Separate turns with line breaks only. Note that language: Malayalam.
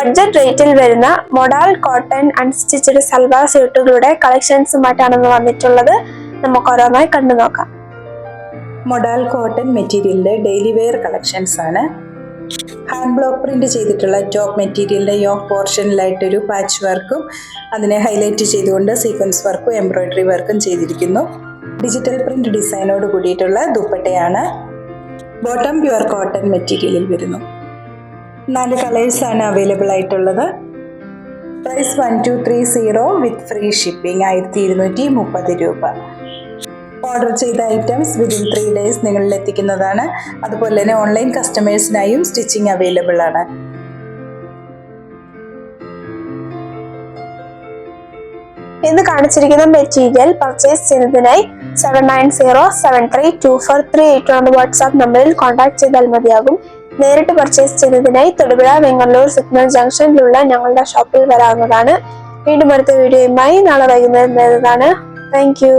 ബഡ്ജറ്റ് റേറ്റിൽ വരുന്ന മൊഡാൽ കോട്ടൺ അൺസ്റ്റിച്ചഡ് സൽവാർ സ്യൂട്ടുകളുടെ കളക്ഷൻസുമായിട്ടാണ് വന്നിട്ടുള്ളത്. നമുക്ക് ഓരോന്നായി കണ്ടു നോക്കാം.
മൊഡാൽ കോട്ടൺ മെറ്റീരിയലിന്റെ ഡെയിലി വെയർ കളക്ഷൻസ് ആണ്. ഹാൻഡ് ബ്ലോക്ക് പ്രിന്റ് ചെയ്തിട്ടുള്ള ടോപ്പ് മെറ്റീരിയലിന്റെ യോക്ക് പോർഷനിലായിട്ടൊരു പാച്ച് വർക്കും അതിനെ ഹൈലൈറ്റ് ചെയ്തുകൊണ്ട് സീക്വൻസ് വർക്കും എംബ്രോയിഡറി വർക്കും ചെയ്തിരിക്കുന്നു. ഡിജിറ്റൽ പ്രിന്റ് ഡിസൈനോട് കൂടിയിട്ടുള്ള ദുപ്പട്ടയാണ്. ബോട്ടം പ്യുവർ കോട്ടൺ മെറ്റീരിയലിൽ വരുന്നു. 4 കളേഴ്സാണ് അവൈലബിൾ ആയിട്ടുള്ളത്. പ്രൈസ് 1230 വിത്ത് ഫ്രീ ഷിപ്പിംഗ് 1230 രൂപ. ഓർഡർ ചെയ്ത ഐറ്റംസ് വിതിൻ 3 days നിങ്ങളിൽ എത്തിക്കുന്നതാണ്. അതുപോലെ തന്നെ ഓൺലൈൻ കസ്റ്റമേഴ്സിനായും സ്റ്റിച്ചിങ് അവൈലബിൾ ആണ്.
ഇന്ന് കാണിച്ചിരിക്കുന്ന മെറ്റീരിയൽ പർച്ചേസ് ചെയ്യുന്നതിനായി 7907324381 വാട്സ്ആപ്പ് നമ്പറിൽ കോൺടാക്ട് ചെയ്താൽ മതിയാകും. നേരിട്ട് പർച്ചേസ് ചെയ്യുന്നതിനായി തൊടുപുഴ വെങ്ങല്ലൂർ സിഗ്നൽ ജംഗ്ഷനിലുള്ള ഞങ്ങളുടെ ഷോപ്പിൽ വരാവുന്നതാണ്. വീണ്ടും അടുത്ത വീഡിയോയുമായി നാളെ വൈകുന്നേരം വരുന്നതാണ്. Thank you.